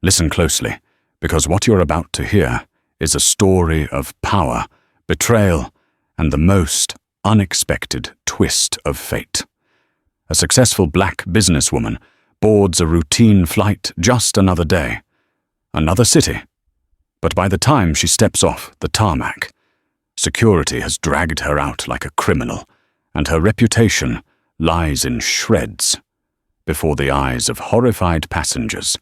Listen closely, because what you're about to hear is a story of power, betrayal, and the most unexpected twist of fate. A successful black businesswoman boards a routine flight just another day, another city. But by the time she steps off the tarmac, security has dragged her out like a criminal, and her reputation lies in shreds before the eyes of horrified passengers.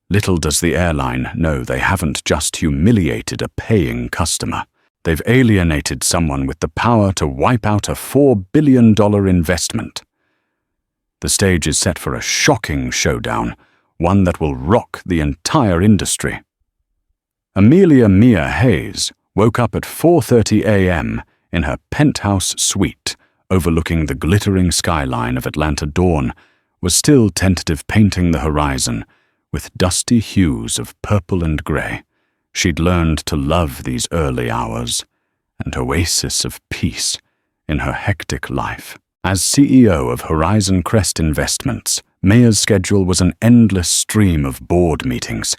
Little does the airline know they haven't just humiliated a paying customer. They've alienated someone with the power to wipe out a $4 billion investment. The stage is set for a shocking showdown, one that will rock the entire industry. Amelia Mia Hayes woke up at 4:30 a.m. in her penthouse suite overlooking the glittering skyline of Atlanta dawn, was still tentative painting the horizon with dusty hues of purple and grey. She'd learned to love these early hours, an oasis of peace in her hectic life. As CEO of Horizon Crest Investments, Mia's schedule was an endless stream of board meetings,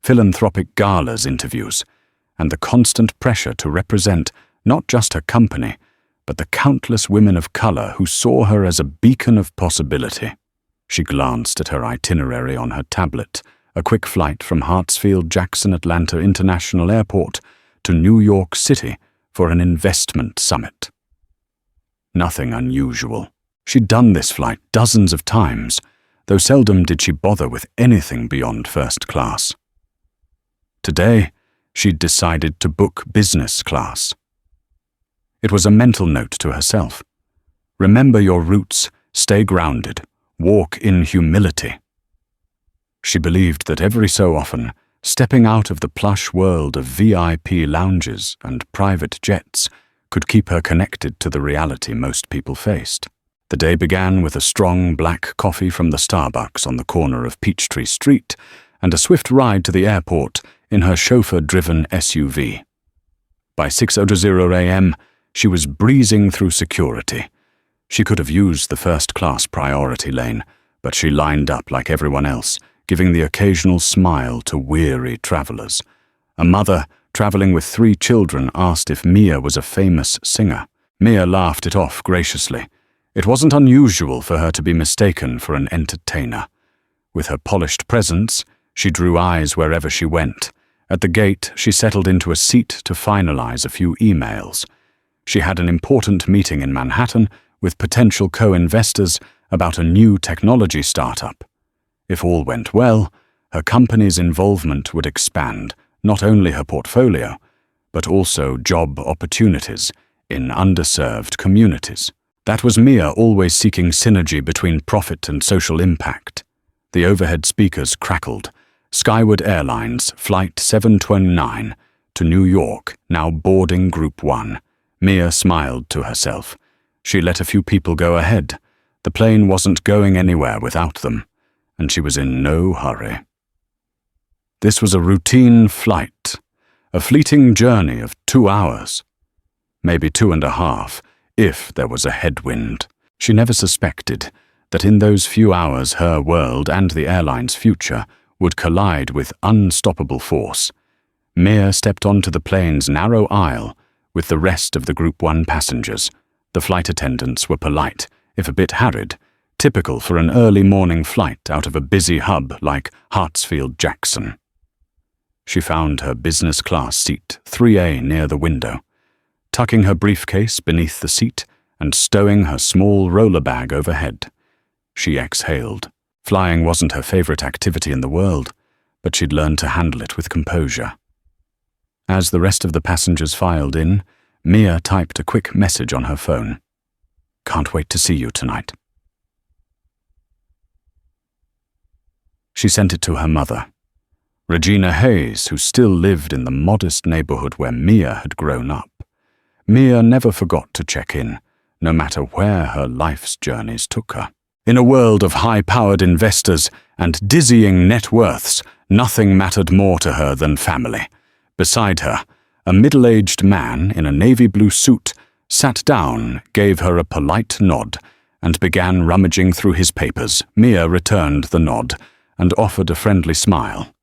philanthropic galas interviews, and the constant pressure to represent not just her company, but the countless women of color who saw her as a beacon of possibility. She glanced at her itinerary on her tablet, a quick flight from Hartsfield-Jackson Atlanta International Airport to New York City for an investment summit. Nothing unusual. She'd done this flight dozens of times, though seldom did she bother with anything beyond first class. Today, she'd decided to book business class. It was a mental note to herself. Remember your roots, stay grounded, walk in humility. She believed that every so often, stepping out of the plush world of VIP lounges and private jets could keep her connected to the reality most people faced. The day began with a strong black coffee from the Starbucks on the corner of Peachtree Street and a swift ride to the airport in her chauffeur-driven SUV. By 6:00 a.m., she was breezing through security. She could have used the first-class priority lane, but she lined up like everyone else, giving the occasional smile to weary travelers. A mother traveling with 3 children asked if Mia was a famous singer. Mia laughed it off graciously. It wasn't unusual for her to be mistaken for an entertainer. With her polished presence, she drew eyes wherever she went. At the gate, she settled into a seat to finalize a few emails. She had an important meeting in Manhattan with potential co-investors about a new technology startup. If all went well, her company's involvement would expand not only her portfolio, but also job opportunities in underserved communities. That was Mia always seeking synergy between profit and social impact. The overhead speakers crackled. Skyward Airlines Flight 729 to New York, now boarding Group 1. Mia smiled to herself. She let a few people go ahead. The plane wasn't going anywhere without them, and she was in no hurry. This was a routine flight, a fleeting journey of 2 hours, maybe 2.5, if there was a headwind. She never suspected that in those few hours her world and the airline's future would collide with unstoppable force. Mia stepped onto the plane's narrow aisle with the rest of the Group 1 passengers. The flight attendants were polite, if a bit harried, typical for an early morning flight out of a busy hub like Hartsfield-Jackson. She found her business class seat, 3A, near the window. Tucking her briefcase beneath the seat and stowing her small roller bag overhead, she exhaled. Flying wasn't her favorite activity in the world, but she'd learned to handle it with composure. As the rest of the passengers filed in, Mia typed a quick message on her phone. "Can't wait to see you tonight." She sent it to her mother, Regina Hayes, who still lived in the modest neighborhood where Mia had grown up. Mia never forgot to check in, no matter where her life's journeys took her. In a world of high-powered investors and dizzying net worths, nothing mattered more to her than family. Beside her, a middle-aged man in a navy blue suit sat down, gave her a polite nod, and began rummaging through his papers. Mia returned the nod, and offered a friendly smile.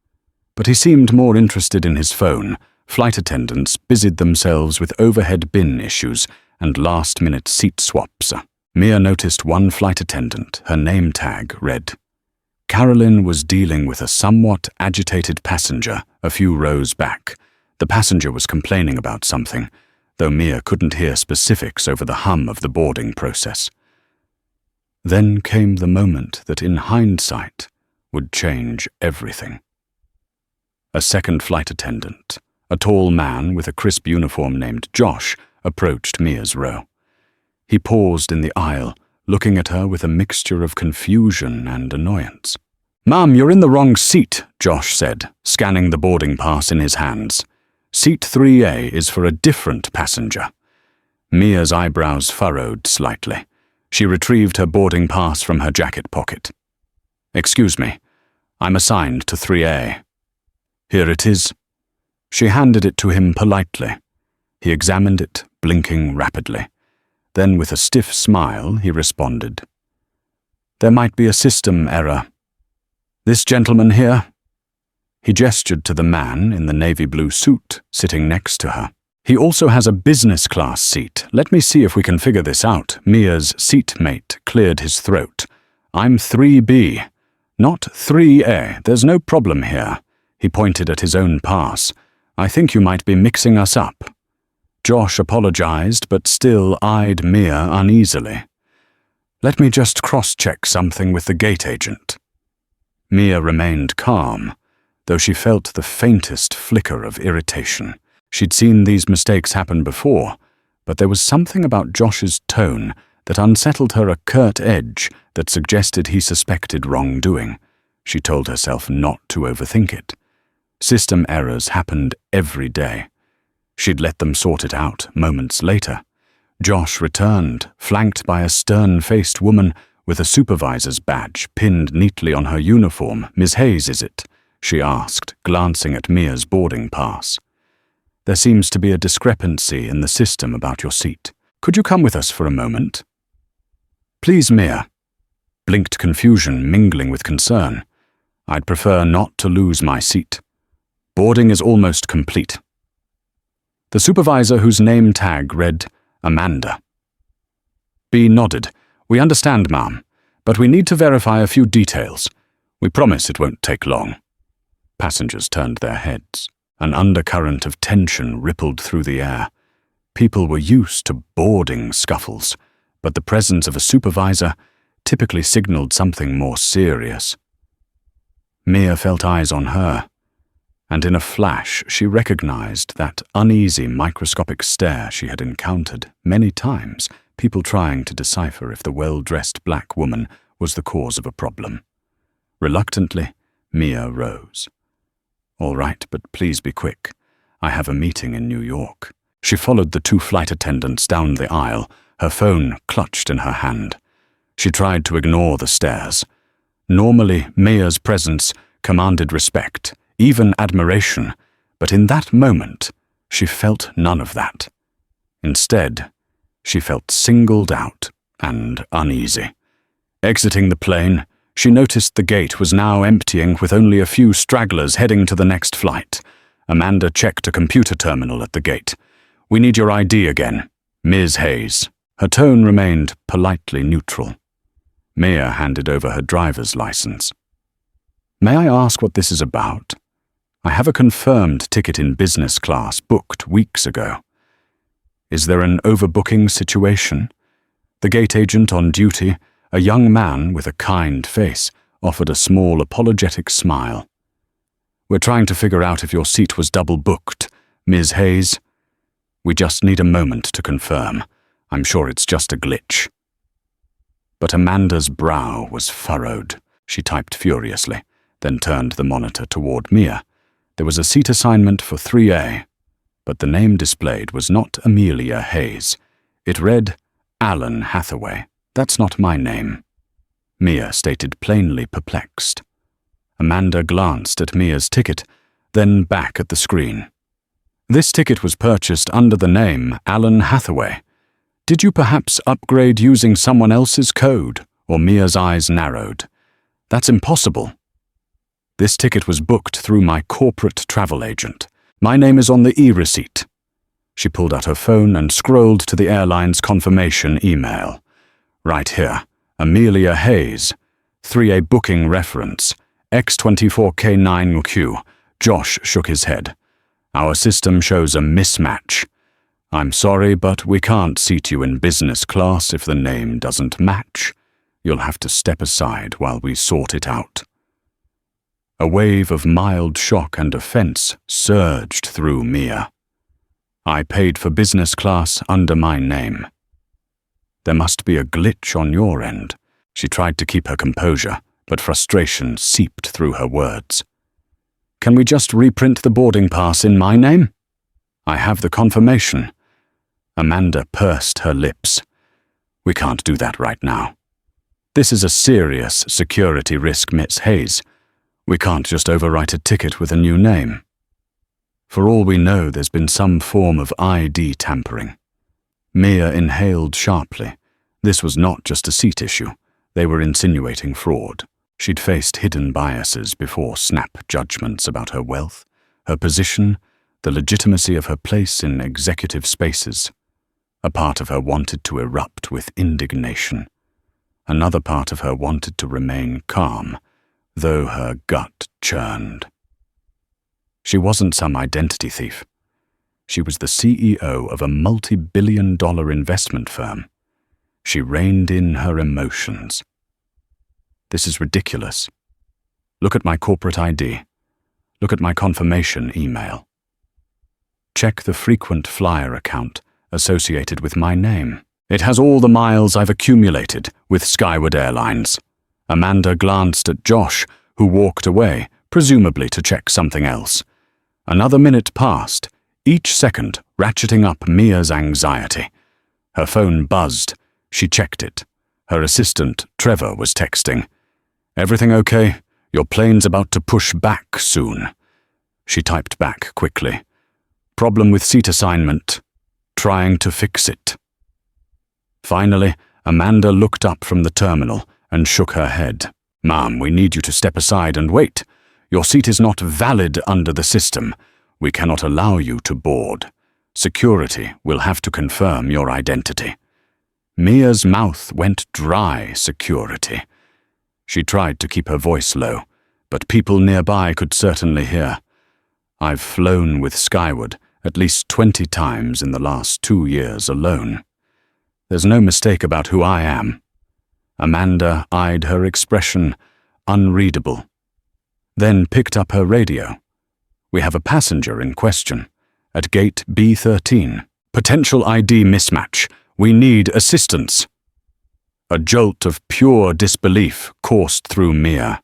But he seemed more interested in his phone. Flight attendants busied themselves with overhead bin issues and last-minute seat swaps. Mia noticed one flight attendant. Her name tag read, Carolyn was dealing with a somewhat agitated passenger a few rows back. The passenger was complaining about something, though Mia couldn't hear specifics over the hum of the boarding process. Then came the moment that in hindsight would change everything. A second flight attendant, a tall man with a crisp uniform named Josh, approached Mia's row. He paused in the aisle, looking at her with a mixture of confusion and annoyance. "Ma'am, you're in the wrong seat," Josh said, scanning the boarding pass in his hands. "Seat 3A is for a different passenger." Mia's eyebrows furrowed slightly. She retrieved her boarding pass from her jacket pocket. "Excuse me, I'm assigned to 3A. "Here it is." She handed it to him politely. He examined it, blinking rapidly. Then, with a stiff smile, he responded, "There might be a system error. This gentleman here?" He gestured to the man in the navy blue suit sitting next to her. "He also has a business class seat. Let me see if we can figure this out." Mia's seatmate cleared his throat. "I'm 3B, not 3A. There's no problem here." He pointed at his own pass. "I think you might be mixing us up." Josh apologized, but still eyed Mia uneasily. "Let me just cross-check something with the gate agent." Mia remained calm, though she felt the faintest flicker of irritation. She'd seen these mistakes happen before, but there was something about Josh's tone that unsettled her, a curt edge that suggested he suspected wrongdoing. She told herself not to overthink it. System errors happened every day. She'd let them sort it out moments later. Josh returned, flanked by a stern-faced woman with a supervisor's badge pinned neatly on her uniform. "Ms. Hayes, is it?" she asked, glancing at Mia's boarding pass. "There seems to be a discrepancy in the system about your seat. Could you come with us for a moment?" "Please, Mia." Blinked confusion mingling with concern. "I'd prefer not to lose my seat. Boarding is almost complete." The supervisor, whose name tag read Amanda. B nodded. "We understand, ma'am, but we need to verify a few details. We promise it won't take long." Passengers turned their heads. An undercurrent of tension rippled through the air. People were used to boarding scuffles, but the presence of a supervisor typically signaled something more serious. Mia felt eyes on her, and in a flash she recognized that uneasy microscopic stare she had encountered many times, people trying to decipher if the well-dressed black woman was the cause of a problem. Reluctantly, Mia rose. "All right, but please be quick. I have a meeting in New York." She followed the two flight attendants down the aisle, her phone clutched in her hand. She tried to ignore the stares. Normally, Mia's presence commanded respect, even admiration, but in that moment, she felt none of that. Instead, she felt singled out and uneasy. Exiting the plane, she noticed the gate was now emptying with only a few stragglers heading to the next flight. Amanda checked a computer terminal at the gate. "We need your ID again, Ms. Hayes." Her tone remained politely neutral. Mia handed over her driver's license. "May I ask what this is about? I have a confirmed ticket in business class booked weeks ago." "Is there an overbooking situation?" The gate agent on duty, a young man with a kind face, offered a small apologetic smile. "We're trying to figure out if your seat was double booked, Ms. Hayes. We just need a moment to confirm. I'm sure it's just a glitch." But Amanda's brow was furrowed. She typed furiously, then turned the monitor toward Mia. There was a seat assignment for 3A, but the name displayed was not Amelia Hayes. It read Alan Hathaway. "That's not my name," Mia stated, plainly perplexed. Amanda glanced at Mia's ticket, then back at the screen. "This ticket was purchased under the name Alan Hathaway. Did you perhaps upgrade using someone else's code?" Or Mia's eyes narrowed. "That's impossible." This ticket was booked through my corporate travel agent. My name is on the e-receipt." She pulled out her phone and scrolled to the airline's confirmation email. Right here, Amelia Hayes, 3A booking reference, X24K9Q. Josh shook his head. "Our system shows a mismatch. I'm sorry, but we can't seat you in business class if the name doesn't match. You'll have to step aside while we sort it out." A wave of mild shock and offense surged through Mia. "I paid for business class under my name." "There must be a glitch on your end." She tried to keep her composure, but frustration seeped through her words. "Can we just reprint the boarding pass in my name?" "I have the confirmation." Amanda pursed her lips. "We can't do that right now. This is a serious security risk, Miss Hayes. We can't just overwrite a ticket with a new name. For all we know, there's been some form of ID tampering." Mia inhaled sharply. This was not just a seat issue. They were insinuating fraud. She'd faced hidden biases before, snap judgments about her wealth, her position, the legitimacy of her place in executive spaces. A part of her wanted to erupt with indignation. Another part of her wanted to remain calm, though her gut churned. She wasn't some identity thief. She was the CEO of a multi-billion-dollar investment firm. She reined in her emotions. "This is ridiculous. Look at my corporate ID. Look at my confirmation email. Check the frequent flyer account associated with my name. It has all the miles I've accumulated with Skyward Airlines." Amanda glanced at Josh, who walked away, presumably to check something else. Another minute passed, each second ratcheting up Mia's anxiety. Her phone buzzed. She checked it. Her assistant, Trevor, was texting. "Everything okay? Your plane's about to push back soon." She typed back quickly. "Problem with seat assignment. Trying to fix it." Finally, Amanda looked up from the terminal and shook her head. "Ma'am, we need you to step aside and wait. Your seat is not valid under the system. We cannot allow you to board. Security will have to confirm your identity." Mia's mouth went dry. Security. She tried to keep her voice low, but people nearby could certainly hear. "I've flown with Skyward at least 20 times in the last 2 years alone. There's no mistake about who I am." Amanda eyed her expression, unreadable, then picked up her radio. "We have a passenger in question, at gate B13. Potential ID mismatch. We need assistance." A jolt of pure disbelief coursed through Mia.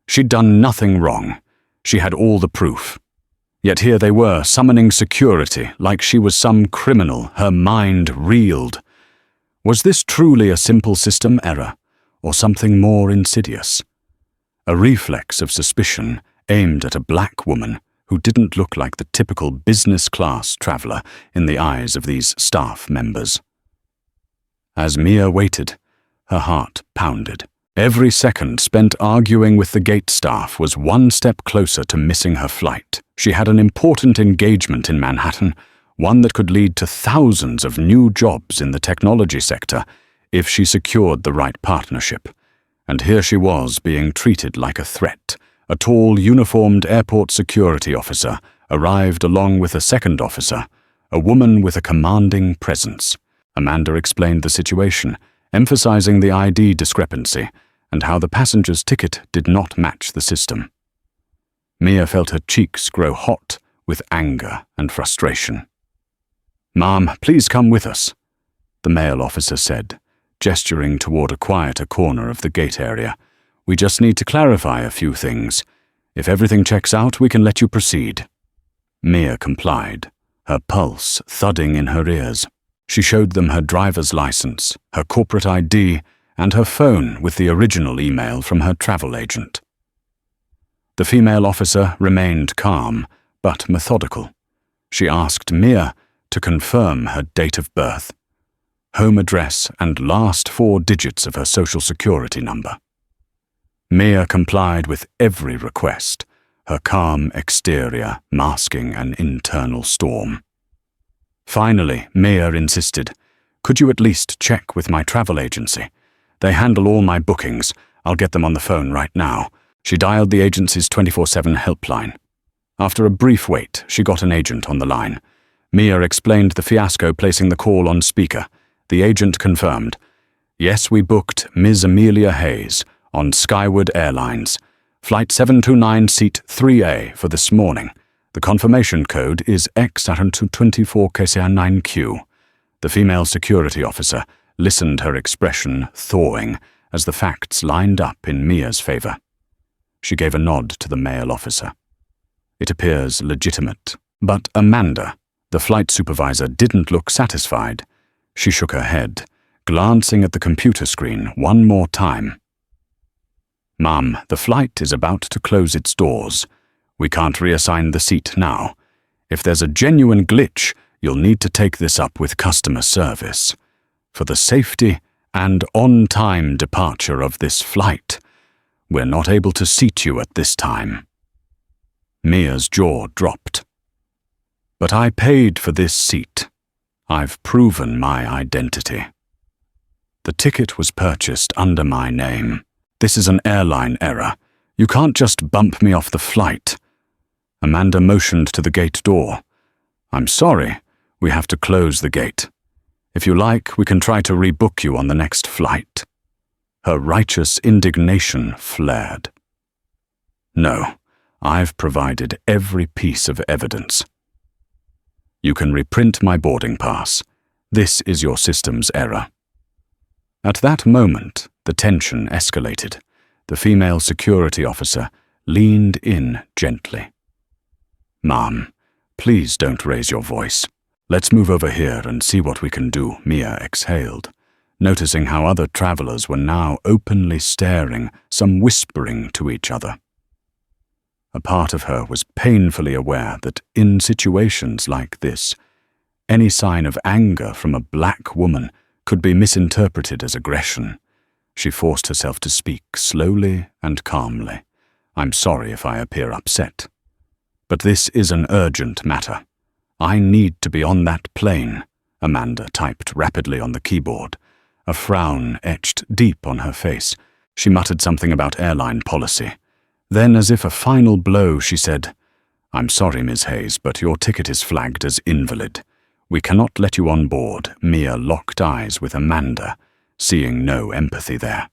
She'd done nothing wrong. She had all the proof. Yet here they were, summoning security like she was some criminal. Her mind reeled. Was this truly a simple system error, or something more insidious? A reflex of suspicion aimed at a black woman who didn't look like the typical business-class traveler in the eyes of these staff members. As Mia waited, her heart pounded. Every second spent arguing with the gate staff was one step closer to missing her flight. She had an important engagement in Manhattan, one that could lead to thousands of new jobs in the technology sector if she secured the right partnership. And here she was being treated like a threat. A tall, uniformed airport security officer arrived along with a second officer, a woman with a commanding presence. Amanda explained the situation, emphasizing the ID discrepancy and how the passenger's ticket did not match the system. Mia felt her cheeks grow hot with anger and frustration. "Ma'am, please come with us," the male officer said, gesturing toward a quieter corner of the gate area. "We just need to clarify a few things. If everything checks out, we can let you proceed." Mia complied, her pulse thudding in her ears. She showed them her driver's license, her corporate ID, and her phone with the original email from her travel agent. The female officer remained calm, but methodical. She asked Mia to confirm her date of birth, home address, and last 4 digits of her social security number. Mia complied with every request, her calm exterior masking an internal storm. Finally, Mia insisted, "Could you at least check with my travel agency? They handle all my bookings. I'll get them on the phone right now." She dialed the agency's 24/7 helpline. After a brief wait, she got an agent on the line. Mia explained the fiasco, placing the call on speaker. The agent confirmed, "Yes, we booked Ms. Amelia Hayes on Skyward Airlines, Flight 729 Seat 3A for this morning. The confirmation code is X24KCR9Q. The female security officer listened, her expression thawing as the facts lined up in Mia's favor. She gave a nod to the male officer. "It appears legitimate." But Amanda, the flight supervisor, didn't look satisfied. She shook her head, glancing at the computer screen one more time. "Ma'am, the flight is about to close its doors. We can't reassign the seat now. If there's a genuine glitch, you'll need to take this up with customer service. For the safety and on-time departure of this flight, we're not able to seat you at this time." Mia's jaw dropped. "But I paid for this seat. I've proven my identity. The ticket was purchased under my name. This is an airline error. You can't just bump me off the flight." Amanda motioned to the gate door. "I'm sorry, we have to close the gate. If you like, we can try to rebook you on the next flight." Her righteous indignation flared. "No, I've provided every piece of evidence. You can reprint my boarding pass. This is your system's error." At that moment, the tension escalated. The female security officer leaned in gently. "Ma'am, please don't raise your voice. Let's move over here and see what we can do," Mia exhaled, noticing how other travelers were now openly staring, some whispering to each other. A part of her was painfully aware that in situations like this, any sign of anger from a black woman could be misinterpreted as aggression. She forced herself to speak slowly and calmly. "I'm sorry if I appear upset. But this is an urgent matter. I need to be on that plane." Amanda typed rapidly on the keyboard. A frown etched deep on her face. She muttered something about airline policy. Then, as if a final blow, she said, "I'm sorry, Ms. Hayes, but your ticket is flagged as invalid. We cannot let you on board." Mia locked eyes with Amanda, seeing no empathy there.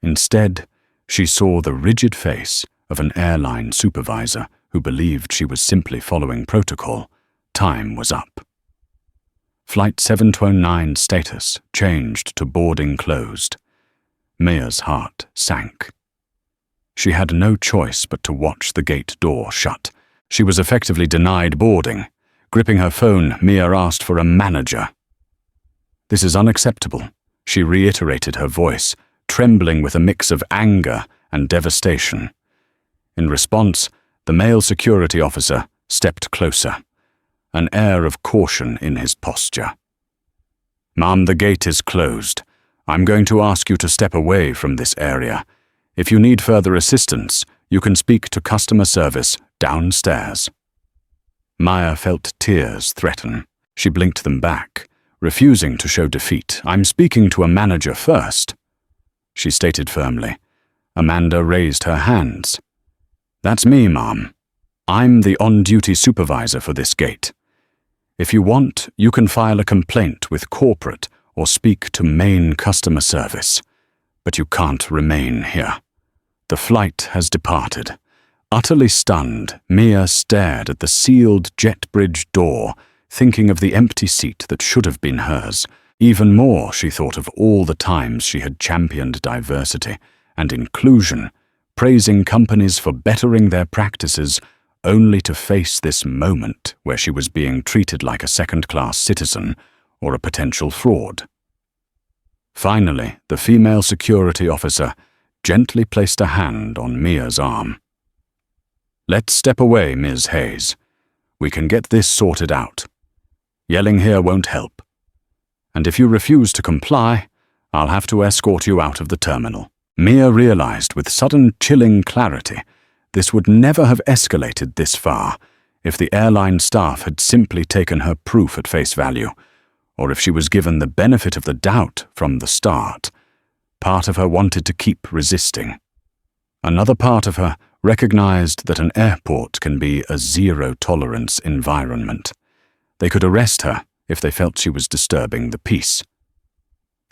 Instead, she saw the rigid face of an airline supervisor who believed she was simply following protocol. Time was up. Flight 729 status changed to boarding closed. Mia's heart sank. She had no choice but to watch the gate door shut. She was effectively denied boarding. Gripping her phone, Mia asked for a manager. "This is unacceptable," she reiterated, her voice trembling with a mix of anger and devastation. In response, the male security officer stepped closer, an air of caution in his posture. "Ma'am, the gate is closed. I'm going to ask you to step away from this area. If you need further assistance, you can speak to customer service downstairs." Maya felt tears threaten. She blinked them back, refusing to show defeat. "I'm speaking to a manager first," she stated firmly. Amanda raised her hands. "That's me, ma'am. I'm the on-duty supervisor for this gate. If you want, you can file a complaint with corporate or speak to main customer service. But you can't remain here." The flight has departed. Utterly stunned, Mia stared at the sealed jet bridge door, thinking of the empty seat that should have been hers. Even more, she thought of all the times she had championed diversity and inclusion, praising companies for bettering their practices, only to face this moment where she was being treated like a second-class citizen or a potential fraud. Finally, the female security officer gently placed a hand on Mia's arm. "Let's step away, Ms. Hayes. We can get this sorted out. Yelling here won't help. And if you refuse to comply, I'll have to escort you out of the terminal." Mia realized with sudden chilling clarity this would never have escalated this far if the airline staff had simply taken her proof at face value, or if she was given the benefit of the doubt from the start. Part of her wanted to keep resisting. Another part of her recognized that an airport can be a zero-tolerance environment. They could arrest her if they felt she was disturbing the peace.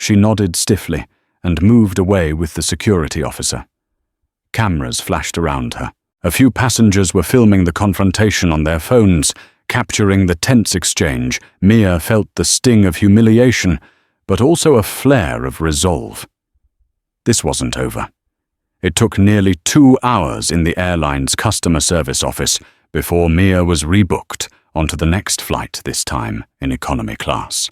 She nodded stiffly and moved away with the security officer. Cameras flashed around her. A few passengers were filming the confrontation on their phones, capturing the tense exchange. Mia felt the sting of humiliation, but also a flare of resolve. This wasn't over. It took nearly 2 hours in the airline's customer service office before Mia was rebooked onto the next flight, this time in economy class.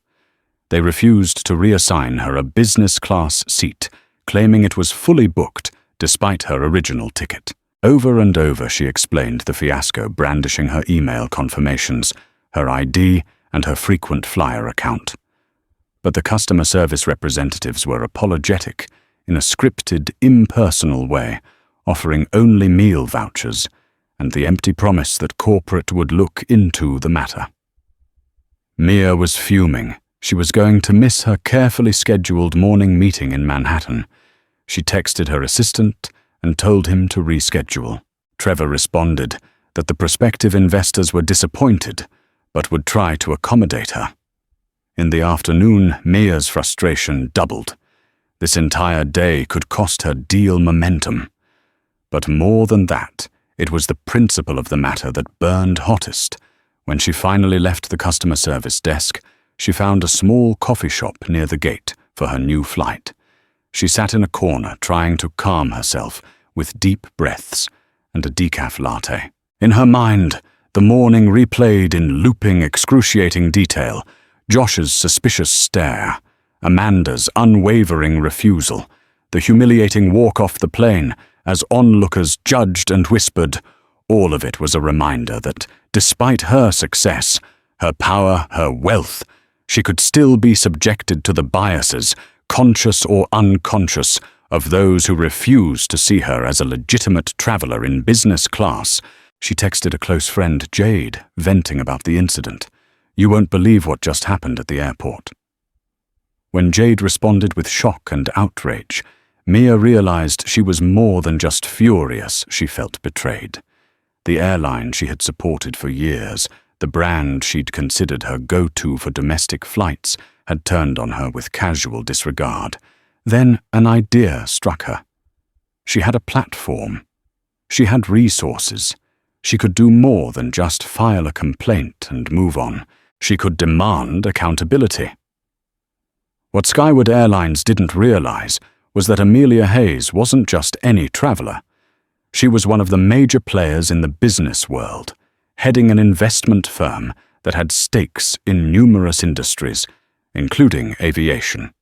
They refused to reassign her a business class seat, claiming it was fully booked despite her original ticket. Over and over she explained the fiasco, brandishing her email confirmations, her ID, and her frequent flyer account. But the customer service representatives were apologetic in a scripted, impersonal way, offering only meal vouchers and the empty promise that corporate would look into the matter. Mia was fuming. She was going to miss her carefully scheduled morning meeting in Manhattan. She texted her assistant and told him to reschedule. Trevor responded that the prospective investors were disappointed, but would try to accommodate her. In the afternoon, Mia's frustration doubled. This entire day could cost her deal momentum. But more than that, it was the principle of the matter that burned hottest. When she finally left the customer service desk, she found a small coffee shop near the gate for her new flight. She sat in a corner trying to calm herself with deep breaths and a decaf latte. In her mind, the morning replayed in looping, excruciating detail: Josh's suspicious stare, Amanda's unwavering refusal, the humiliating walk off the plane as onlookers judged and whispered. All of it was a reminder that, despite her success, her power, her wealth, she could still be subjected to the biases, conscious or unconscious, of those who refused to see her as a legitimate traveler in business class. She texted a close friend, Jade, venting about the incident. "You won't believe what just happened at the airport." When Jade responded with shock and outrage, Mia realized she was more than just furious. She felt betrayed. The airline she had supported for years, the brand she'd considered her go-to for domestic flights, had turned on her with casual disregard. Then an idea struck her. She had a platform. She had resources. She could do more than just file a complaint and move on. She could demand accountability. What Skyward Airlines didn't realize was that Amelia Hayes wasn't just any traveler. She was one of the major players in the business world, heading an investment firm that had stakes in numerous industries, including aviation.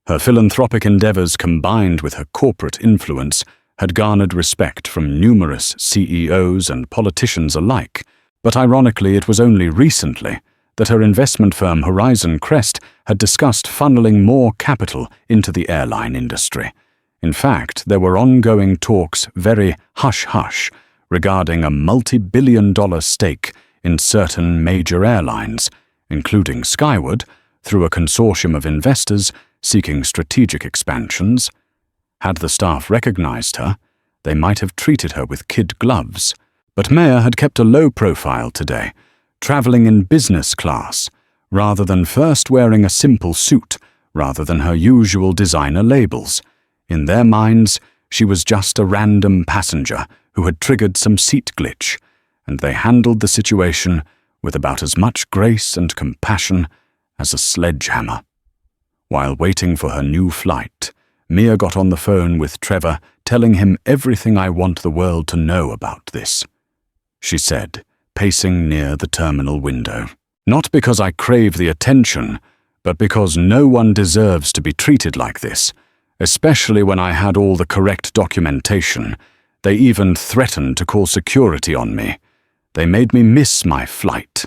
Her philanthropic endeavors combined with her corporate influence had garnered respect from numerous CEOs and politicians alike, but ironically it was only recently that her investment firm Horizon Crest had discussed funneling more capital into the airline industry. In fact, there were ongoing talks, very hush-hush, regarding a multi-billion-dollar stake in certain major airlines, including Skyward, through a consortium of investors seeking strategic expansions. Had the staff recognized her, they might have treated her with kid gloves. But Mia had kept a low profile today, traveling in business class, rather than first wearing a simple suit, rather than her usual designer labels. In their minds, she was just a random passenger who had triggered some seat glitch, and they handled the situation with about as much grace and compassion as a sledgehammer. While waiting for her new flight, Mia got on the phone with Trevor, telling him everything I want the world to know about this, she said, pacing near the terminal window. Not because I crave the attention, but because no one deserves to be treated like this, especially when I had all the correct documentation. They even threatened to call security on me. They made me miss my flight.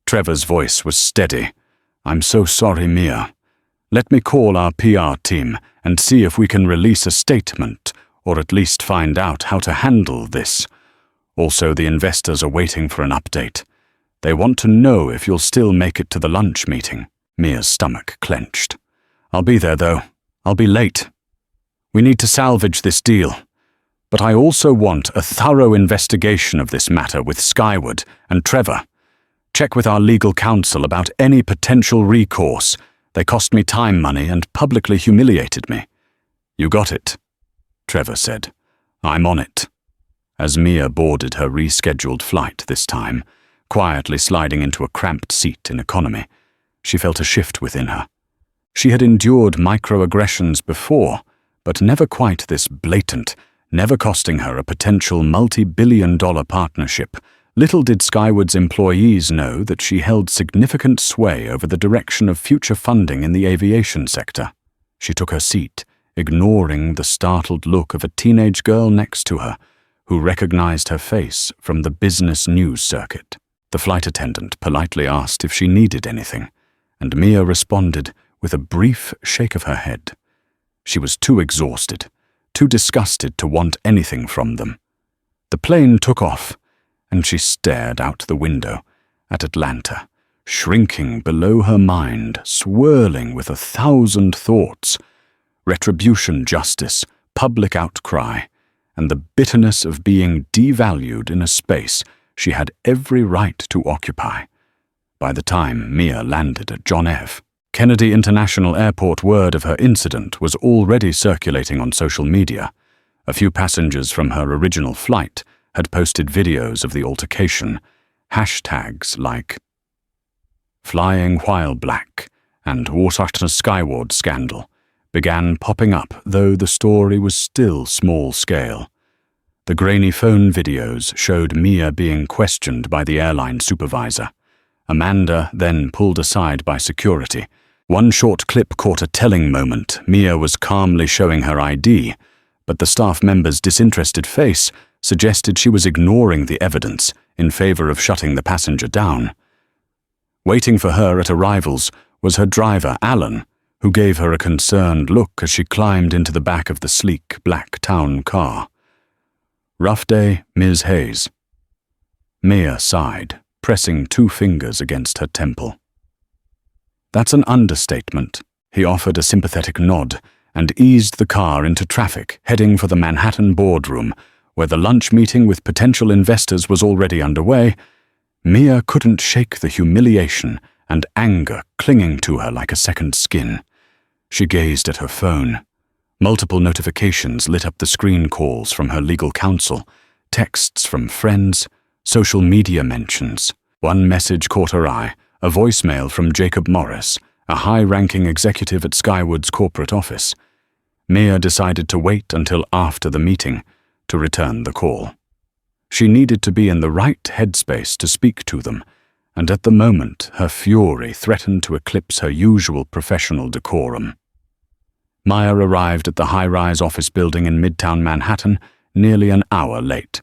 Trevor's voice was steady. I'm so sorry, Mia. Let me call our PR team and see if we can release a statement, or at least find out how to handle this. Also, the investors are waiting for an update. They want to know if you'll still make it to the lunch meeting. Mia's stomach clenched. I'll be there, though. I'll be late. We need to salvage this deal. But I also want a thorough investigation of this matter with Skyward and Trevor. Check with our legal counsel about any potential recourse. They cost me time, money, and publicly humiliated me. You got it, Trevor said. I'm on it. As Mia boarded her rescheduled flight this time, quietly sliding into a cramped seat in economy, she felt a shift within her. She had endured microaggressions before, but never quite this blatant, never costing her a potential multi-billion-dollar partnership. Little did Skyward's employees know that she held significant sway over the direction of future funding in the aviation sector. She took her seat, ignoring the startled look of a teenage girl next to her, who recognized her face from the business news circuit. The flight attendant politely asked if she needed anything, and Mia responded with a brief shake of her head. She was too exhausted, too disgusted to want anything from them. The plane took off, and she stared out the window at Atlanta, shrinking below her mind, swirling with 1,000 thoughts. Retribution, justice, public outcry, and the bitterness of being devalued in a space she had every right to occupy. By the time Mia landed at John F. Kennedy International Airport, word of her incident was already circulating on social media. A few passengers from her original flight had posted videos of the altercation. Hashtags like "Flying While Black" and "Water Skyward Scandal" began popping up, though the story was still small-scale. The grainy phone videos showed Mia being questioned by the airline supervisor. Amanda then pulled aside by security. One short clip caught a telling moment. Mia was calmly showing her ID, but the staff member's disinterested face suggested she was ignoring the evidence in favor of shutting the passenger down. Waiting for her at arrivals was her driver, Alan, who gave her a concerned look as she climbed into the back of the sleek black town car. Rough day, Ms. Hayes. Mia sighed, pressing 2 fingers against her temple. That's an understatement. He offered a sympathetic nod and eased the car into traffic, heading for the Manhattan boardroom, where the lunch meeting with potential investors was already underway. Mia couldn't shake the humiliation and anger clinging to her like a second skin. She gazed at her phone. Multiple notifications lit up the screen calls from her legal counsel, texts from friends, social media mentions. One message caught her eye, a voicemail from Jacob Morris, a high-ranking executive at Skyward's corporate office. Mia decided to wait until after the meeting to return the call. She needed to be in the right headspace to speak to them, and at the moment her fury threatened to eclipse her usual professional decorum. Maya arrived at the high-rise office building in Midtown Manhattan nearly an hour late.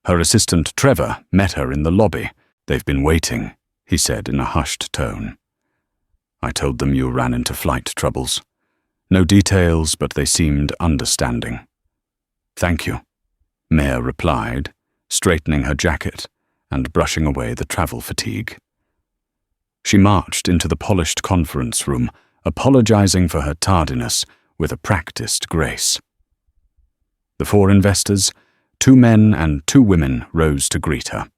Her assistant Trevor met her in the lobby. "They've been waiting," he said in a hushed tone. "I told them you ran into flight troubles. No details, but they seemed understanding." "Thank you," Mia replied, straightening her jacket and brushing away the travel fatigue. She marched into the polished conference room, apologizing for her tardiness with a practiced grace. The 4 investors, 2 men and 2 women, rose to greet her.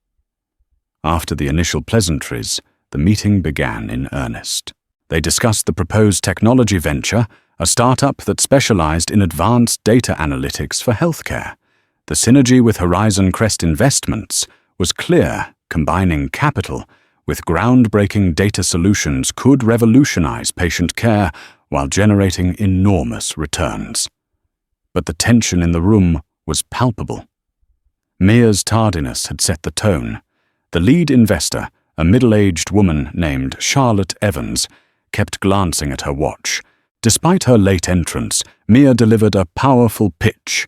After the initial pleasantries, the meeting began in earnest. They discussed the proposed technology venture, a startup that specialized in advanced data analytics for healthcare. The synergy with Horizon Crest Investments was clear. Combining capital with groundbreaking data solutions could revolutionize patient care while generating enormous returns. But the tension in the room was palpable. Mia's tardiness had set the tone. The lead investor, a middle-aged woman named Charlotte Evans, kept glancing at her watch. Despite her late entrance, Mia delivered a powerful pitch.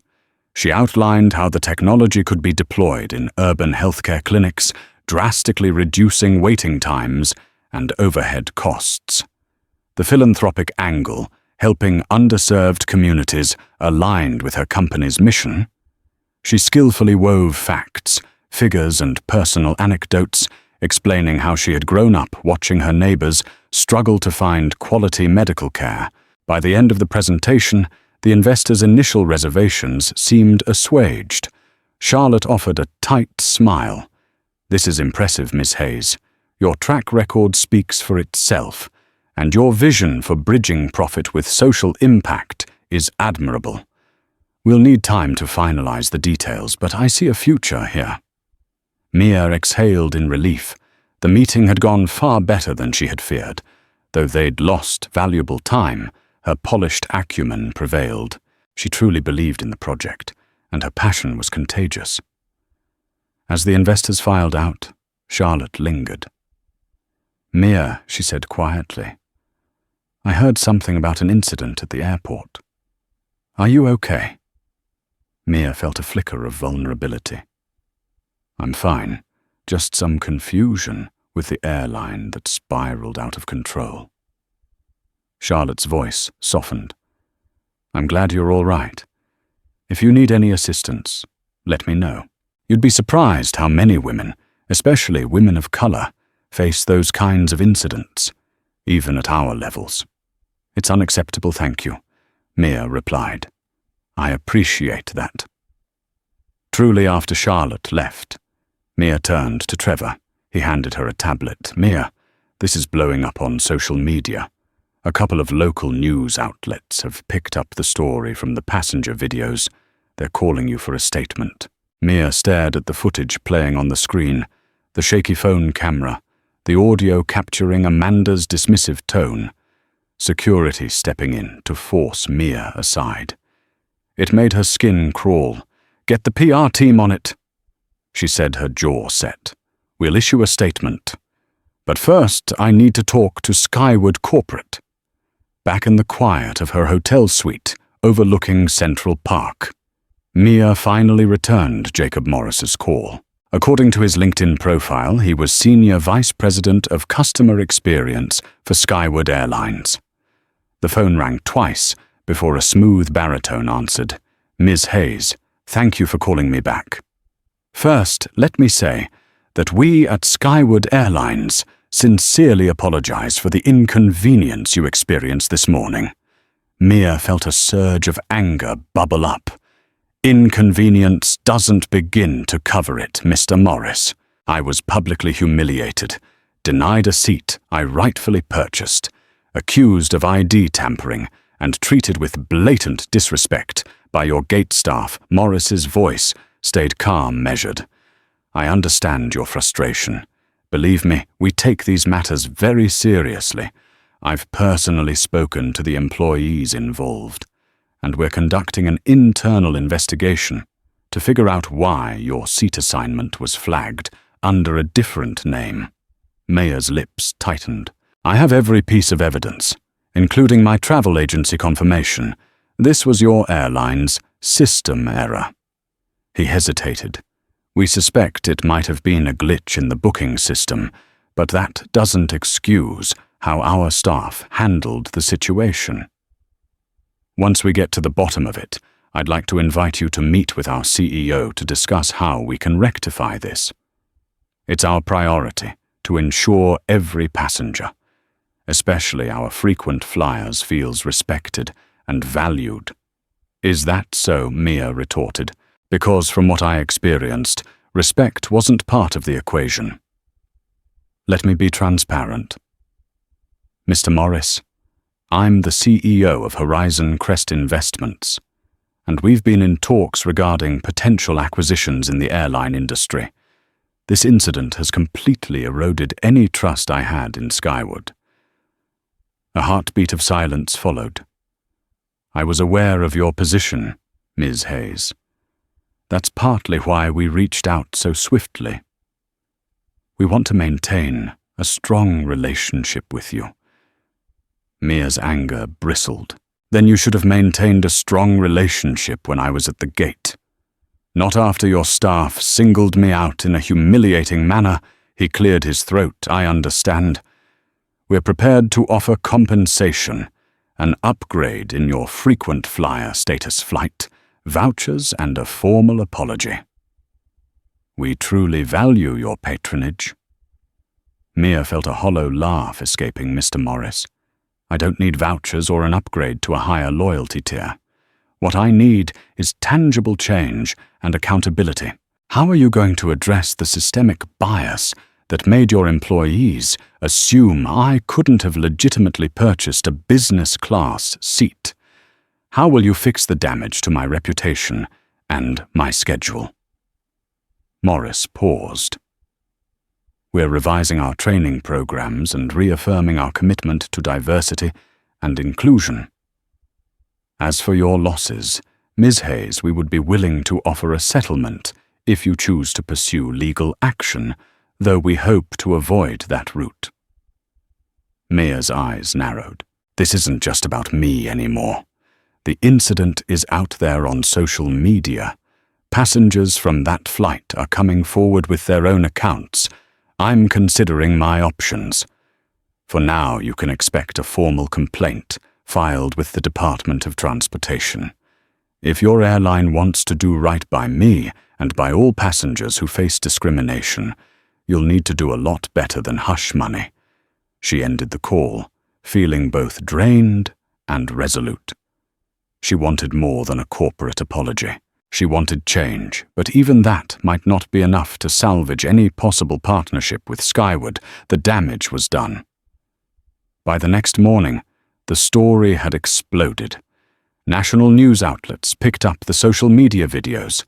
She outlined how the technology could be deployed in urban healthcare clinics, drastically reducing waiting times and overhead costs. The philanthropic angle, helping underserved communities aligned with her company's mission. She skillfully wove facts, figures, and personal anecdotes, explaining how she had grown up watching her neighbors struggle to find quality medical care. By the end of the presentation, the investors' initial reservations seemed assuaged. Charlotte offered a tight smile. "This is impressive, Miss Hayes. Your track record speaks for itself, and your vision for bridging profit with social impact is admirable. We'll need time to finalize the details, but I see a future here." Mia exhaled in relief. The meeting had gone far better than she had feared. Though they'd lost valuable time, her polished acumen prevailed. She truly believed in the project, and her passion was contagious. As the investors filed out, Charlotte lingered. "Mia," she said quietly, "I heard something about an incident at the airport. Are you okay?" Mia felt a flicker of vulnerability. "I'm fine, just some confusion with the airline that spiraled out of control." Charlotte's voice softened. "I'm glad you're all right. If you need any assistance, let me know. You'd be surprised how many women, especially women of color, face those kinds of incidents, even at our levels." "It's unacceptable, thank you," Mia replied. "I appreciate that." Truly, after Charlotte left, Mia turned to Trevor. He handed her a tablet. "Mia, this is blowing up on social media. A couple of local news outlets have picked up the story from the passenger videos. They're calling you for a statement." Mia stared at the footage playing on the screen, the shaky phone camera, the audio capturing Amanda's dismissive tone, security stepping in to force Mia aside. It made her skin crawl. "Get the PR team on it," she said, her jaw set. "We'll issue a statement. But first, I need to talk to Skyward Corporate." Back in the quiet of her hotel suite, overlooking Central Park, Mia finally returned Jacob Morris's call. According to his LinkedIn profile, he was Senior Vice President of Customer Experience for Skyward Airlines. The phone rang twice before a smooth baritone answered. "Ms. Hayes, thank you for calling me back. First, let me say that we at Skyward Airlines sincerely apologize for the inconvenience you experienced this morning." Mia felt a surge of anger bubble up. "Inconvenience doesn't begin to cover it, Mr. Morris. I was publicly humiliated, denied a seat I rightfully purchased, accused of ID tampering, and treated with blatant disrespect by your gate staff." Morris's voice stayed calm, measured. "I understand your frustration. Believe me, we take these matters very seriously. I've personally spoken to the employees involved, and we're conducting an internal investigation to figure out why your seat assignment was flagged under a different name." Mia's lips tightened. "I have every piece of evidence, including my travel agency confirmation. This was your airline's system error." He hesitated. "We suspect it might have been a glitch in the booking system, but that doesn't excuse how our staff handled the situation. Once we get to the bottom of it, I'd like to invite you to meet with our CEO to discuss how we can rectify this. It's our priority to ensure every passenger, especially our frequent flyers, feels respected and valued." "Is that so?" Mia retorted. "Because from what I experienced, respect wasn't part of the equation. Let me be transparent. Mr. Morris, I'm the CEO of Horizon Crest Investments, and we've been in talks regarding potential acquisitions in the airline industry. This incident has completely eroded any trust I had in Skyward." A heartbeat of silence followed. "I was aware of your position, Ms. Hayes. That's partly why we reached out so swiftly. We want to maintain a strong relationship with you." Mia's anger bristled. "Then you should have maintained a strong relationship when I was at the gate. Not after your staff singled me out in a humiliating manner." He cleared his throat. "I understand. we're prepared to offer compensation, an upgrade in your frequent flyer status flight, vouchers, and a formal apology. We truly value your patronage." Mia felt a hollow laugh escaping Mr. Morris. "I don't need vouchers or an upgrade to a higher loyalty tier. What I need is tangible change and accountability. How are you going to address the systemic bias that made your employees assume I couldn't have legitimately purchased a business-class seat? How will you fix the damage to my reputation and my schedule?" Morris paused. "We're revising our training programs and reaffirming our commitment to diversity and inclusion. As for your losses, Ms. Hayes, we would be willing to offer a settlement if you choose to pursue legal action, though we hope to avoid that route." Mia's eyes narrowed. "This isn't just about me anymore. The incident is out there on social media. Passengers from that flight are coming forward with their own accounts. I'm considering my options. For now, you can expect a formal complaint filed with the Department of Transportation. If your airline wants to do right by me and by all passengers who face discrimination, you'll need to do a lot better than hush money." She ended the call, feeling both drained and resolute. She wanted more than a corporate apology. She wanted change, but even that might not be enough to salvage any possible partnership with Skyward. The damage was done. By the next morning, the story had exploded. National news outlets picked up the social media videos.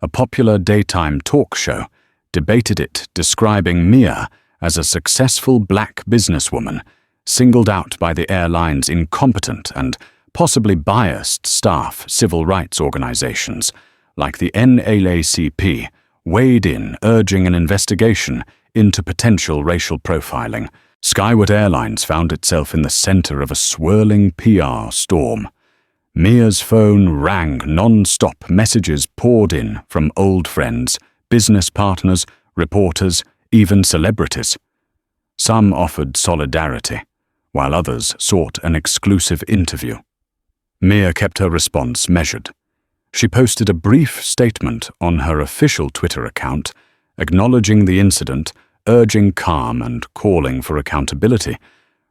A popular daytime talk show debated it, describing Mia as a successful black businesswoman, singled out by the airline's incompetent and possibly biased staff. Civil rights organizations, like the NAACP, weighed in, urging an investigation into potential racial profiling. Skyward Airlines found itself in the center of a swirling PR storm. Mia's phone rang non-stop. Messages poured in from old friends, business partners, reporters, even celebrities. Some offered solidarity, while others sought an exclusive interview. Mia kept her response measured. She posted a brief statement on her official Twitter account, acknowledging the incident, urging calm and calling for accountability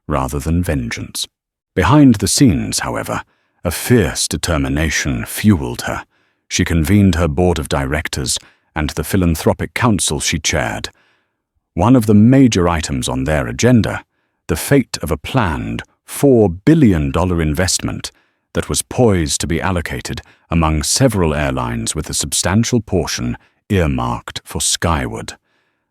rather than vengeance. Behind the scenes, however, a fierce determination fueled her. She convened her board of directors and the philanthropic council she chaired. One of the major items on their agenda, the fate of a planned $4 billion investment that was poised to be allocated among several airlines, with a substantial portion earmarked for Skyward.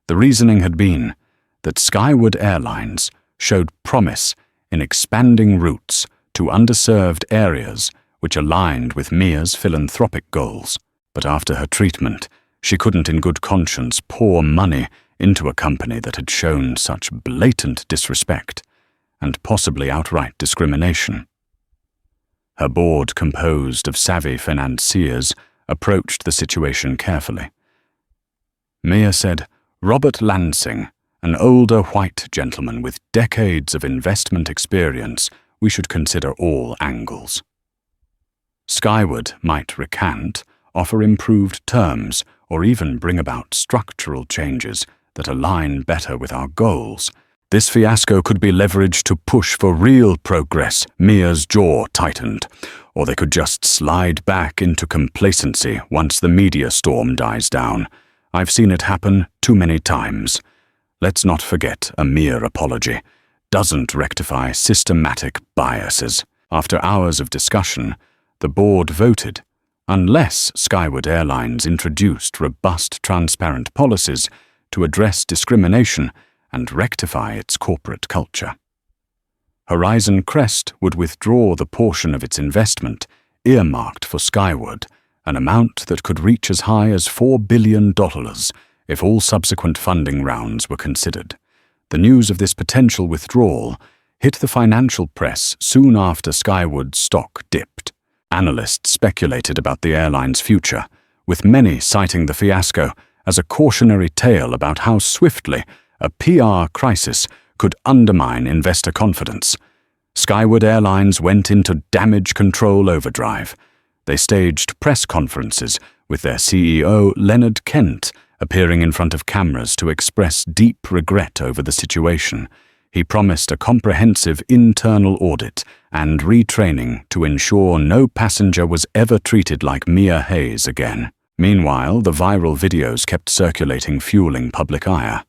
The reasoning had been that Skyward Airlines showed promise in expanding routes to underserved areas which aligned with Mia's philanthropic goals. But after her treatment, she couldn't in good conscience pour money into a company that had shown such blatant disrespect and possibly outright discrimination. Her board, composed of savvy financiers, approached the situation carefully. Mia said, "Robert Lansing, an older white gentleman with decades of investment experience, we should consider all angles. Skyward might recant, offer improved terms, or even bring about structural changes that align better with our goals. This fiasco could be leveraged to push for real progress." Mia's jaw tightened. "Or they could just slide back into complacency once the media storm dies down. I've seen it happen too many times. Let's not forget a mere apology doesn't rectify systematic biases." After hours of discussion, the board voted, unless Skyward Airlines introduced robust, transparent policies to address discrimination and rectify its corporate culture. Horizon Crest would withdraw the portion of its investment earmarked for Skyward, an amount that could reach as high as $4 billion if all subsequent funding rounds were considered. The news of this potential withdrawal hit the financial press soon after Skyward's stock dipped. Analysts speculated about the airline's future, with many citing the fiasco as a cautionary tale about how swiftly a PR crisis could undermine investor confidence. Skyward Airlines went into damage control overdrive. They staged press conferences with their CEO, Leonard Kent, appearing in front of cameras to express deep regret over the situation. He promised a comprehensive internal audit and retraining to ensure no passenger was ever treated like Mia Hayes again. Meanwhile, the viral videos kept circulating, fueling public ire.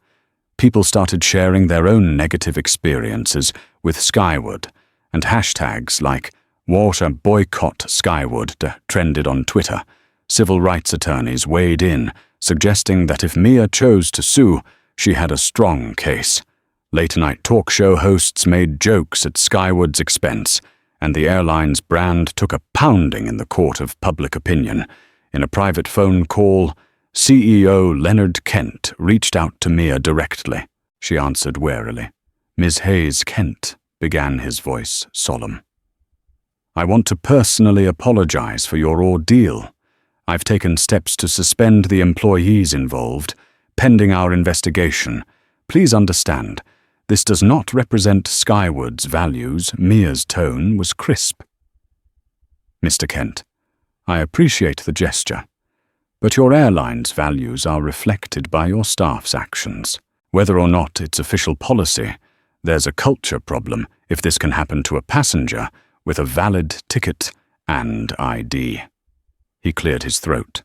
People started sharing their own negative experiences with Skyward, and hashtags like "Water Boycott Skyward" trended on Twitter. Civil rights attorneys weighed in, suggesting that if Mia chose to sue, she had a strong case. Late-night talk show hosts made jokes at Skyward's expense, and the airline's brand took a pounding in the court of public opinion. In a private phone call, CEO Leonard Kent reached out to Mia directly. She answered warily. "Ms. Hayes Kent," began his voice solemn. "I want to personally apologize for your ordeal. I've taken steps to suspend the employees involved, pending our investigation. Please understand, this does not represent Skyward's values." Mia's tone was crisp. "Mr. Kent, I appreciate the gesture, but your airline's values are reflected by your staff's actions. Whether or not it's official policy, there's a culture problem if this can happen to a passenger with a valid ticket and ID." He cleared his throat.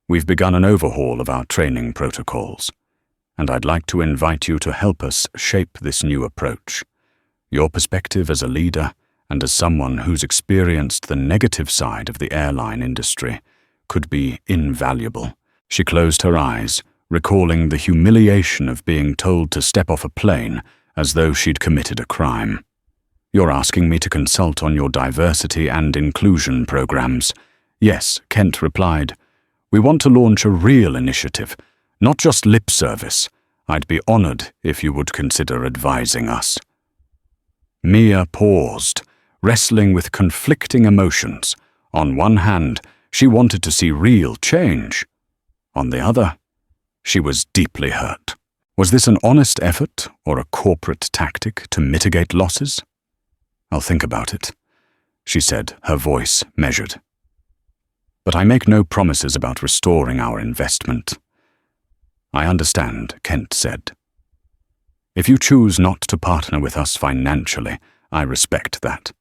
"We've begun an overhaul of our training protocols, and I'd like to invite you to help us shape this new approach. Your perspective as a leader and as someone who's experienced the negative side of the airline industry could be invaluable." She closed her eyes, recalling the humiliation of being told to step off a plane as though she'd committed a crime. "You're asking me to consult on your diversity and inclusion programs." "Yes," Kent replied. "We want to launch a real initiative, not just lip service. I'd be honored if you would consider advising us." Mia paused, wrestling with conflicting emotions. On one hand, she wanted to see real change. On the other, she was deeply hurt. Was this an honest effort or a corporate tactic to mitigate losses? "I'll think about it," she said, her voice measured. "But I make no promises about restoring our investment." "I understand," Kent said. "If you choose not to partner with us financially, I respect that.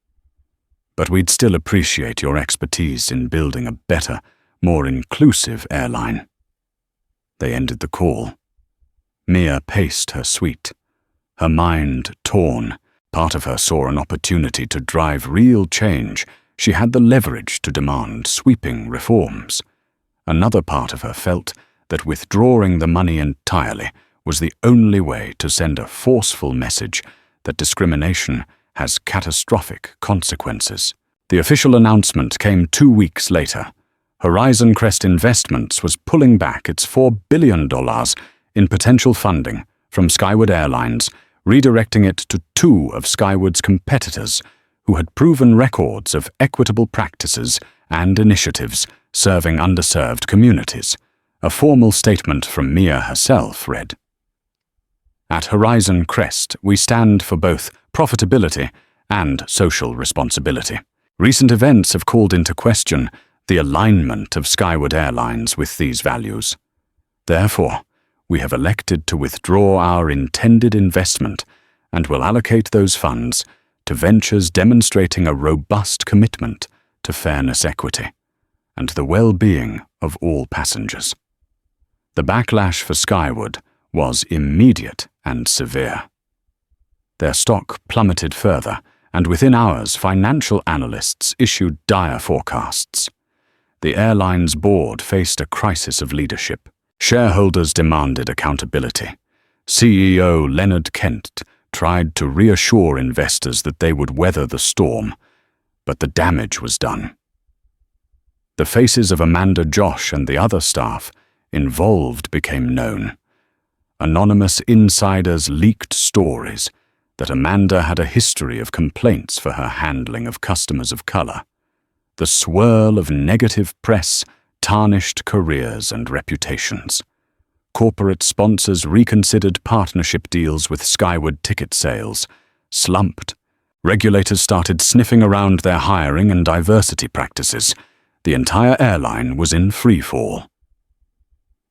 But we'd still appreciate your expertise in building a better, more inclusive airline." They ended the call. Mia paced her suite, her mind torn. Part of her saw an opportunity to drive real change. She had the leverage to demand sweeping reforms. Another part of her felt that withdrawing the money entirely was the only way to send a forceful message that discrimination has catastrophic consequences. The official announcement came 2 weeks later. Horizon Crest Investments was pulling back its $4 billion in potential funding from Skyward Airlines, redirecting it to 2 of Skyward's competitors who had proven records of equitable practices and initiatives serving underserved communities. A formal statement from Mia herself read, "At Horizon Crest, we stand for both profitability and social responsibility. Recent events have called into question the alignment of Skyward Airlines with these values. Therefore, we have elected to withdraw our intended investment and will allocate those funds to ventures demonstrating a robust commitment to fairness, equity, and the well-being of all passengers." The backlash for Skyward was immediate and severe. Their stock plummeted further, and within hours, financial analysts issued dire forecasts. The airline's board faced a crisis of leadership. Shareholders demanded accountability. CEO Leonard Kent tried to reassure investors that they would weather the storm, but the damage was done. The faces of Amanda Josh and the other staff involved became known. Anonymous insiders leaked stories that Amanda had a history of complaints for her handling of customers of color. The swirl of negative press tarnished careers and reputations. Corporate sponsors reconsidered partnership deals with Skyward ticket sales, slumped. Regulators started sniffing around their hiring and diversity practices. The entire airline was in freefall.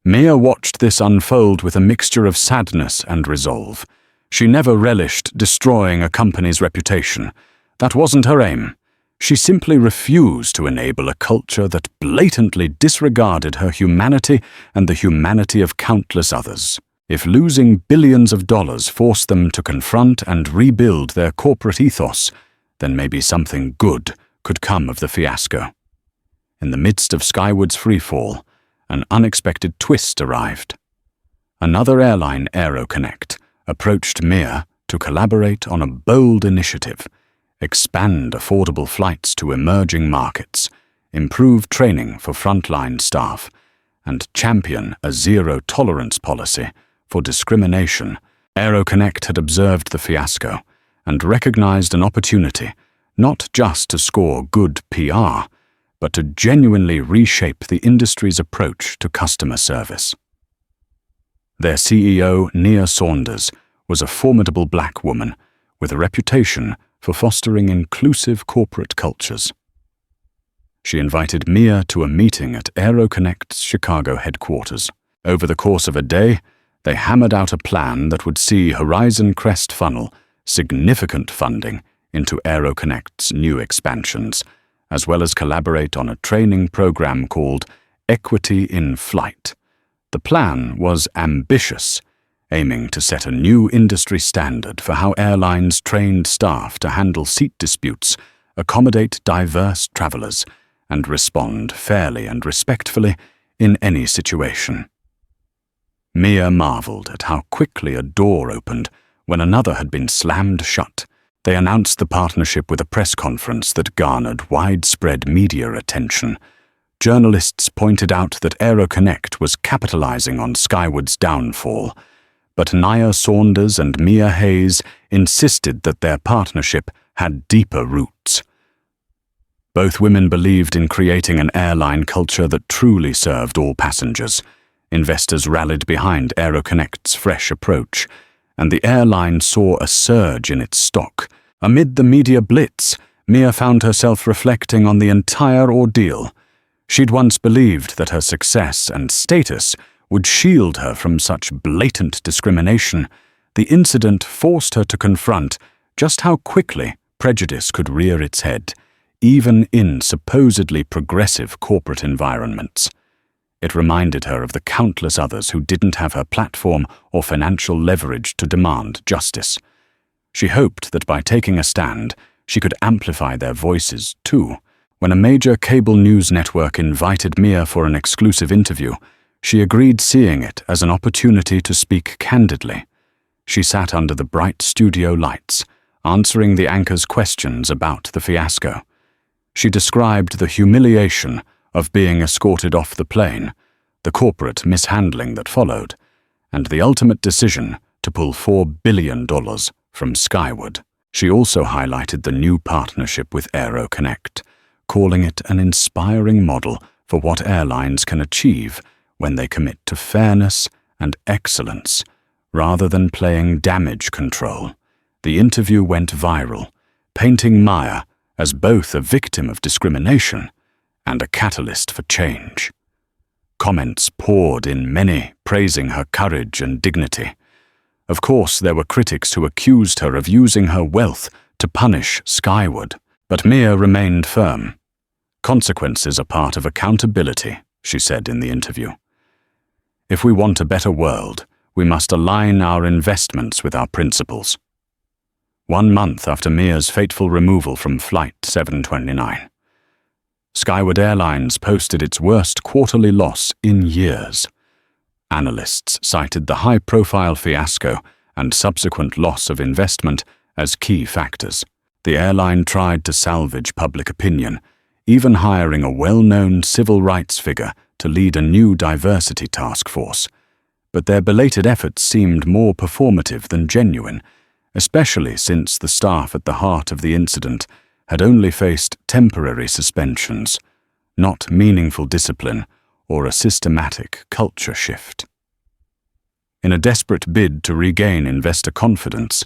Mia watched this unfold with a mixture of sadness and resolve. She never relished destroying a company's reputation. That wasn't her aim. She simply refused to enable a culture that blatantly disregarded her humanity and the humanity of countless others. If losing billions of dollars forced them to confront and rebuild their corporate ethos, then maybe something good could come of the fiasco. In the midst of Skyward's freefall, an unexpected twist arrived. Another airline, AeroConnect, approached Mia to collaborate on a bold initiative: expand affordable flights to emerging markets, improve training for frontline staff, and champion a zero-tolerance policy for discrimination. AeroConnect had observed the fiasco and recognized an opportunity not just to score good PR, but to genuinely reshape the industry's approach to customer service. Their CEO, Nia Saunders, was a formidable black woman with a reputation for fostering inclusive corporate cultures. She invited Mia to a meeting at AeroConnect's Chicago headquarters. Over the course of a day, they hammered out a plan that would see Horizon Crest funnel significant funding into AeroConnect's new expansions, as well as collaborate on a training program called Equity in Flight. The plan was ambitious, aiming to set a new industry standard for how airlines trained staff to handle seat disputes, accommodate diverse travelers, and respond fairly and respectfully in any situation. Mia marveled at how quickly a door opened when another had been slammed shut. They announced the partnership with a press conference that garnered widespread media attention. Journalists pointed out that AeroConnect was capitalizing on Skyward's downfall, but Nia Saunders and Mia Hayes insisted that their partnership had deeper roots. Both women believed in creating an airline culture that truly served all passengers. Investors rallied behind AeroConnect's fresh approach, and the airline saw a surge in its stock. Amid the media blitz, Mia found herself reflecting on the entire ordeal. She'd once believed that her success and status would shield her from such blatant discrimination. The incident forced her to confront just how quickly prejudice could rear its head, even in supposedly progressive corporate environments. It reminded her of the countless others who didn't have her platform or financial leverage to demand justice. She hoped that by taking a stand, she could amplify their voices too. When a major cable news network invited Mia for an exclusive interview, she agreed, seeing it as an opportunity to speak candidly. She sat under the bright studio lights, answering the anchor's questions about the fiasco. She described the humiliation of being escorted off the plane, the corporate mishandling that followed, and the ultimate decision to pull $4 billion from Skyward. She also highlighted the new partnership with AeroConnect, calling it an inspiring model for what airlines can achieve when they commit to fairness and excellence, rather than playing damage control. The interview went viral, painting Mia as both a victim of discrimination and a catalyst for change. Comments poured in, many praising her courage and dignity. Of course, there were critics who accused her of using her wealth to punish Skyward, but Mia remained firm. "Consequences are part of accountability," she said in the interview. "If we want a better world, we must align our investments with our principles." 1 month after Mia's fateful removal from Flight 729, Skyward Airlines posted its worst quarterly loss in years. Analysts cited the high-profile fiasco and subsequent loss of investment as key factors. The airline tried to salvage public opinion, even hiring a well-known civil rights figure to lead a new diversity task force. But their belated efforts seemed more performative than genuine, especially since the staff at the heart of the incident had only faced temporary suspensions, not meaningful discipline or a systematic culture shift. In a desperate bid to regain investor confidence,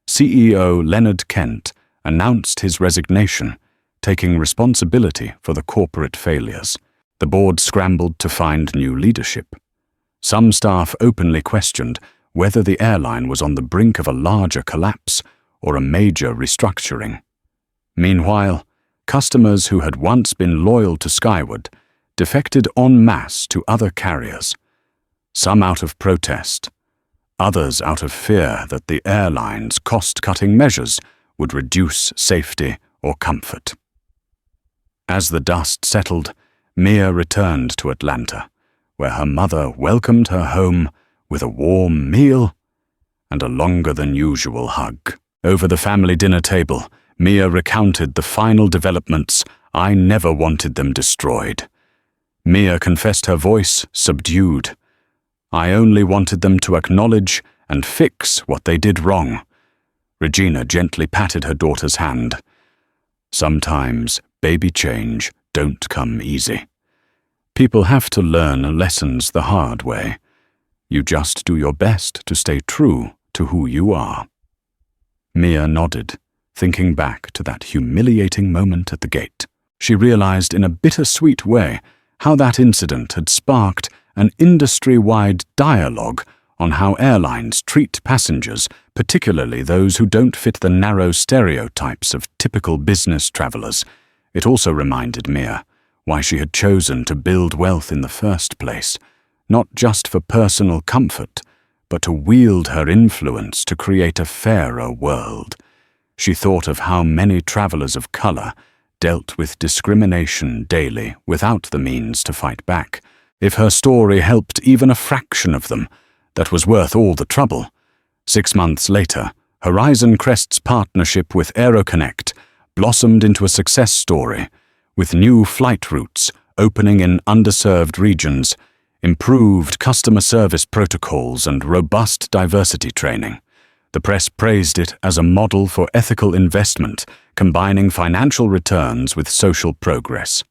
CEO Leonard Kent announced his resignation, taking responsibility for the corporate failures. The board scrambled to find new leadership. Some staff openly questioned whether the airline was on the brink of a larger collapse or a major restructuring. Meanwhile, customers who had once been loyal to Skyward defected en masse to other carriers, some out of protest, others out of fear that the airline's cost-cutting measures would reduce safety or comfort. As the dust settled, Mia returned to Atlanta, where her mother welcomed her home with a warm meal and a longer-than-usual hug. Over the family dinner table, Mia recounted the final developments. I never wanted them destroyed. Mia confessed, her voice subdued. I only wanted them to acknowledge and fix what they did wrong. Regina gently patted her daughter's hand. Sometimes baby change don't come easy. People have to learn lessons the hard way. You just do your best to stay true to who you are. Mia nodded, thinking back to that humiliating moment at the gate. She realized in a bittersweet way how that incident had sparked an industry-wide dialogue on how airlines treat passengers, particularly those who don't fit the narrow stereotypes of typical business travelers. It also reminded Mia why she had chosen to build wealth in the first place, not just for personal comfort, but to wield her influence to create a fairer world. She thought of how many travelers of color dealt with discrimination daily without the means to fight back. If her story helped even a fraction of them, that was worth all the trouble. 6 months later, Horizon Crest's partnership with AeroConnect blossomed into a success story, with new flight routes opening in underserved regions, improved customer service protocols, and robust diversity training. The press praised it as a model for ethical investment, combining financial returns with social progress.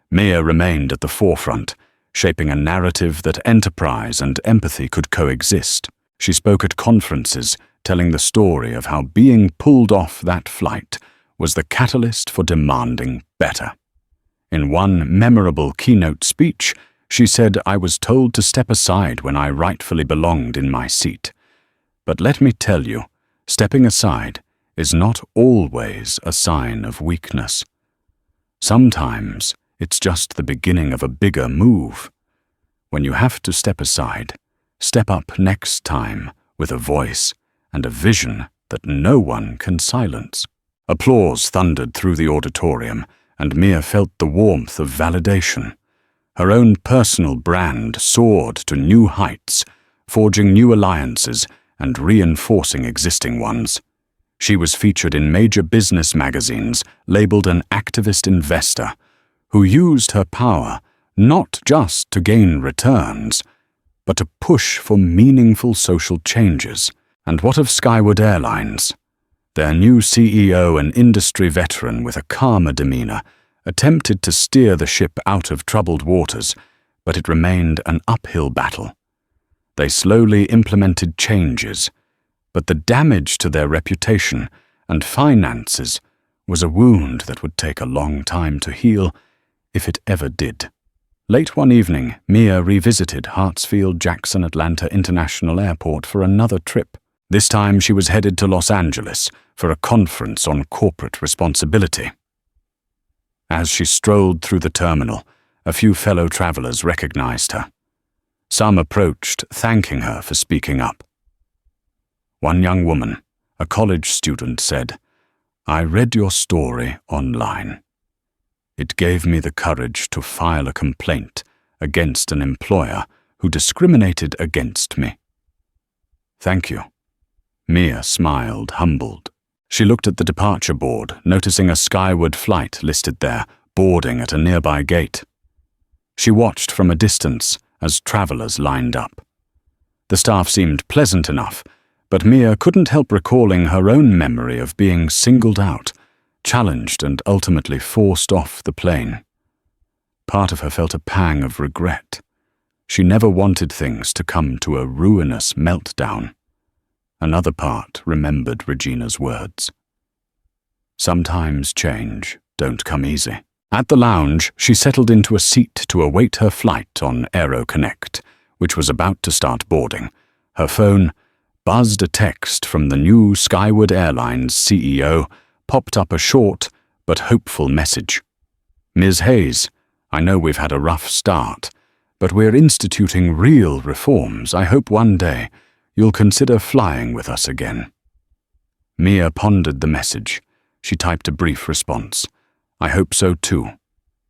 Mia remained at the forefront, shaping a narrative that enterprise and empathy could coexist. She spoke at conferences, telling the story of how being pulled off that flight was the catalyst for demanding better. In one memorable keynote speech, she said, I was told to step aside when I rightfully belonged in my seat. But let me tell you, stepping aside is not always a sign of weakness. Sometimes it's just the beginning of a bigger move. When you have to step aside, step up next time with a voice and a vision that no one can silence. Applause thundered through the auditorium, and Mia felt the warmth of validation. Her own personal brand soared to new heights, forging new alliances and reinforcing existing ones. She was featured in major business magazines, labeled an activist investor, who used her power not just to gain returns, but to push for meaningful social changes. And what of Skyward Airlines? Their new CEO, an industry veteran with a calmer demeanor, attempted to steer the ship out of troubled waters, but it remained an uphill battle. They slowly implemented changes, but the damage to their reputation and finances was a wound that would take a long time to heal, if it ever did. Late one evening, Mia revisited Hartsfield-Jackson Atlanta International Airport for another trip. This time she was headed to Los Angeles for a conference on corporate responsibility. As she strolled through the terminal, a few fellow travelers recognized her. Some approached, thanking her for speaking up. One young woman, a college student, said, I read your story online. It gave me the courage to file a complaint against an employer who discriminated against me. Thank you. Mia smiled, humbled. She looked at the departure board, noticing a Skyward flight listed there, boarding at a nearby gate. She watched from a distance as travelers lined up. The staff seemed pleasant enough, but Mia couldn't help recalling her own memory of being singled out, challenged and ultimately forced off the plane. Part of her felt a pang of regret. She never wanted things to come to a ruinous meltdown. Another part remembered Regina's words. Sometimes change don't come easy. At the lounge, she settled into a seat to await her flight on Aero Connect, which was about to start boarding. Her phone buzzed. A text from the new Skyward Airlines CEO popped up, a short but hopeful message. Ms. Hayes, I know we've had a rough start, but we're instituting real reforms. I hope one day you'll consider flying with us again. Mia pondered the message. She typed a brief response. I hope so too.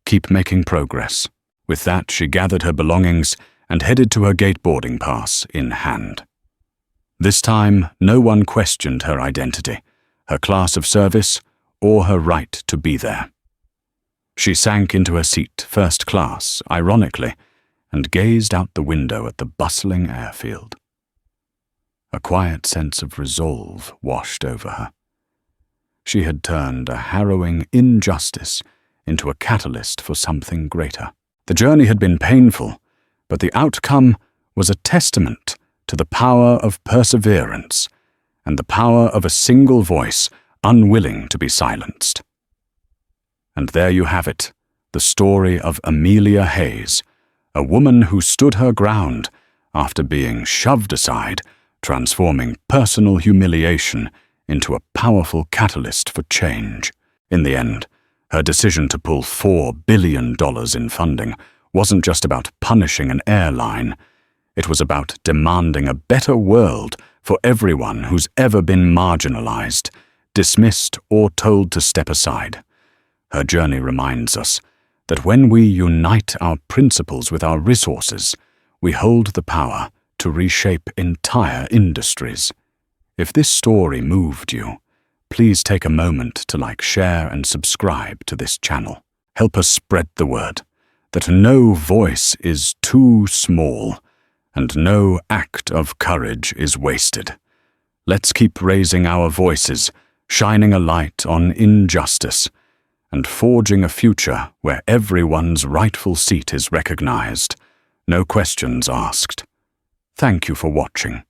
Keep making progress. With that, she gathered her belongings and headed to her gate boarding pass in hand. This time, no one questioned her identity, her class of service, or her right to be there. She sank into her seat, first class, ironically, and gazed out the window at the bustling airfield. A quiet sense of resolve washed over her. She had turned a harrowing injustice into a catalyst for something greater. The journey had been painful, but the outcome was a testament to the power of perseverance and the power of a single voice unwilling to be silenced. And there you have it, the story of Amelia Hayes, a woman who stood her ground after being shoved aside, transforming personal humiliation into a powerful catalyst for change. In the end, her decision to pull $4 billion in funding wasn't just about punishing an airline. It was about demanding a better world for everyone who's ever been marginalized, dismissed, or told to step aside. Her journey reminds us that when we unite our principles with our resources, we hold the power to reshape entire industries. If this story moved you, please take a moment to like, share, and subscribe to this channel. Help us spread the word that no voice is too small and no act of courage is wasted. Let's keep raising our voices, shining a light on injustice, and forging a future where everyone's rightful seat is recognized, no questions asked. Thank you for watching.